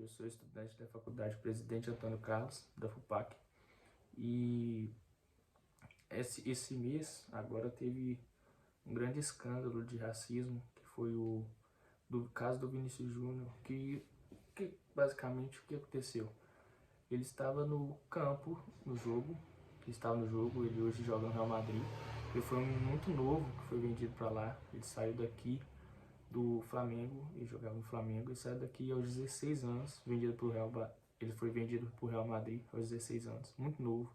Eu sou estudante da Faculdade Presidente Antônio Carlos, da FUPAC, e esse mês agora teve um grande escândalo de racismo, que foi o do caso do Vinícius Júnior, que basicamente o que aconteceu? Ele estava no campo, ele hoje joga no Real Madrid. Ele foi um muito novo que foi vendido para lá, ele saiu daqui do Flamengo, ele jogava no Flamengo, e saiu daqui aos 16 anos, ele foi vendido para o Real Madrid aos 16 anos, muito novo.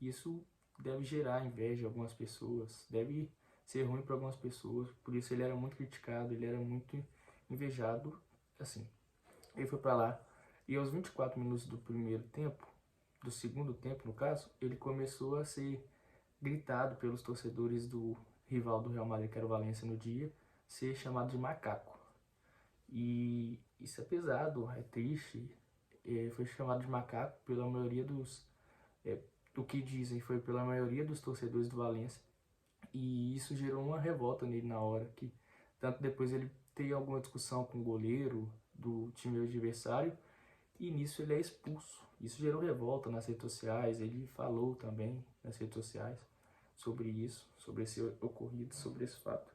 Isso deve gerar inveja em algumas pessoas, deve ser ruim para algumas pessoas, por isso ele era muito criticado, ele era muito invejado, assim. Ele foi para lá e aos 24 minutos do primeiro tempo, do segundo tempo no caso, ele começou a ser gritado pelos torcedores do rival do Real Madrid, que era o Valência no dia, ser chamado de macaco. E isso é pesado, é triste. Foi chamado de macaco pela maioria do que dizem, foi pela maioria dos torcedores do Valência. E isso gerou uma revolta nele na hora, que tanto depois ele teve alguma discussão com o goleiro do time adversário, e nisso ele é expulso. Isso gerou revolta nas redes sociais, ele falou também nas redes sociais sobre isso, sobre esse ocorrido, sobre esse fato,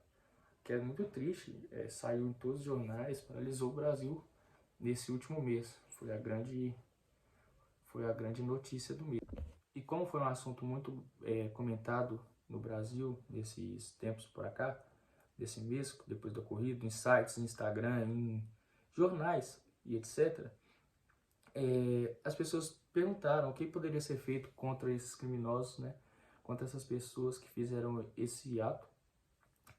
que é muito triste, saiu em todos os jornais, paralisou o Brasil nesse último mês, foi a grande notícia do mês. E como foi um assunto muito comentado no Brasil nesses tempos para cá, desse mês, depois do ocorrido, em sites, em Instagram, em jornais e etc., as pessoas perguntaram o que poderia ser feito contra esses criminosos, né? Contra essas pessoas que fizeram esse ato.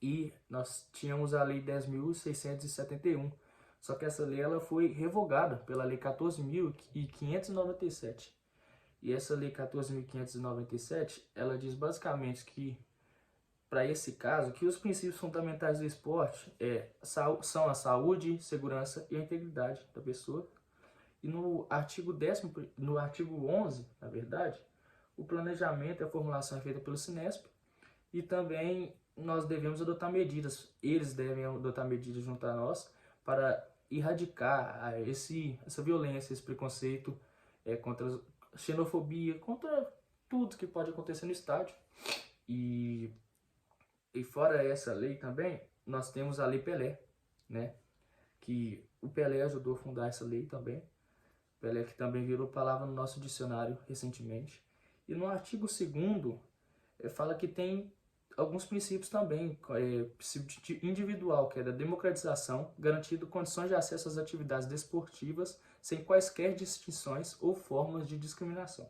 E nós tínhamos a Lei 10.671, só que essa lei ela foi revogada pela Lei 14.597. E essa Lei 14.597, ela diz basicamente que, para esse caso, que os princípios fundamentais do esporte são a saúde, segurança e a integridade da pessoa. E no artigo 11, na verdade, o planejamento e a formulação é feita pelo Sinesp, e também nós devemos adotar medidas, eles devem adotar medidas junto a nós para erradicar essa violência, esse preconceito contra a xenofobia, contra tudo que pode acontecer no estádio. E fora essa lei também, nós temos a Lei Pelé, né? Que o Pelé ajudou a fundar essa lei também. Pelé que também virou palavra no nosso dicionário recentemente. E no artigo 2º, fala que tem alguns princípios também, princípio individual, que é da democratização, garantindo condições de acesso às atividades desportivas sem quaisquer distinções ou formas de discriminação.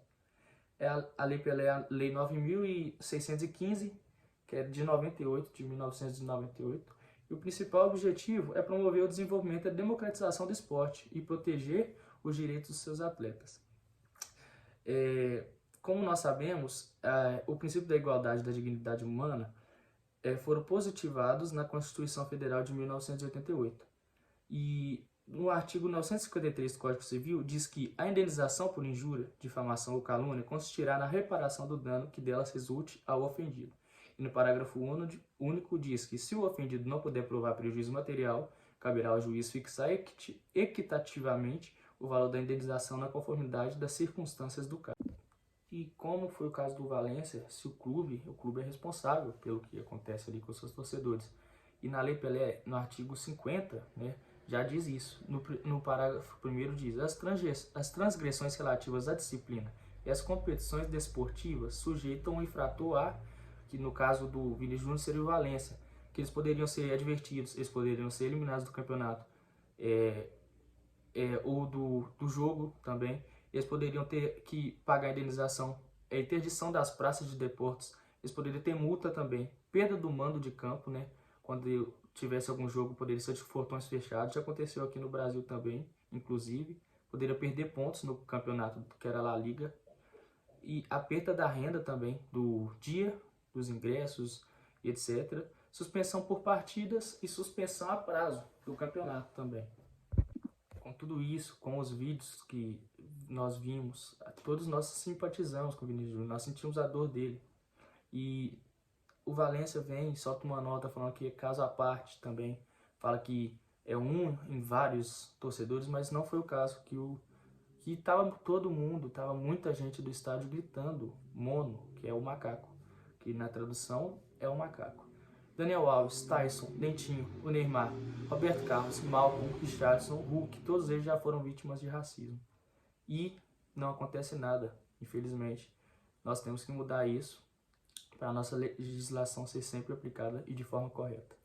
A Lei Pelé, a Lei 9.615, que é de 1998, e o principal objetivo é promover o desenvolvimento e a democratização do esporte e proteger os direitos dos seus atletas. Como nós sabemos, o princípio da igualdade e da dignidade humana foram positivados na Constituição Federal de 1988. E no artigo 953 do Código Civil diz que a indenização por injúria, difamação ou calúnia consistirá na reparação do dano que delas resulte ao ofendido. E no parágrafo único diz que, se o ofendido não puder provar prejuízo material, caberá ao juiz fixar equitativamente o valor da indenização na conformidade das circunstâncias do caso. E como foi o caso do Valência, se o clube é responsável pelo que acontece ali com os seus torcedores. E na Lei Pelé, no artigo 50, né, já diz isso. No parágrafo 1º diz: as transgressões relativas à disciplina e às competições desportivas sujeitam o infrator a, que no caso do Vinícius Júnior seria o Valência, que eles poderiam ser advertidos, eles poderiam ser eliminados do campeonato, ou do jogo também. Eles poderiam ter que pagar a indenização, interdição das praças de deportes, eles poderiam ter multa também, perda do mando de campo, né? Quando tivesse algum jogo, poderia ser de portões fechados, já aconteceu aqui no Brasil também, inclusive, poderia perder pontos no campeonato, que era a La Liga, e a perda da renda também, do dia, dos ingressos, etc. Suspensão por partidas e suspensão a prazo do campeonato também. Com tudo isso, com os vídeos que nós vimos, todos nós simpatizamos com o Vinícius Júnior, nós sentimos a dor dele. E o Valência vem e solta uma nota falando que é caso à parte também, fala que é um em vários torcedores, mas não foi o caso, que tava todo mundo, tava muita gente do estádio gritando mono, que é o macaco, que na tradução é o macaco. Daniel Alves, Tyson, Dentinho, o Neymar, Roberto Carlos, Malcolm, Richarlison, Hulk, todos eles já foram vítimas de racismo. E não acontece nada, infelizmente. Nós temos que mudar isso para a nossa legislação ser sempre aplicada e de forma correta.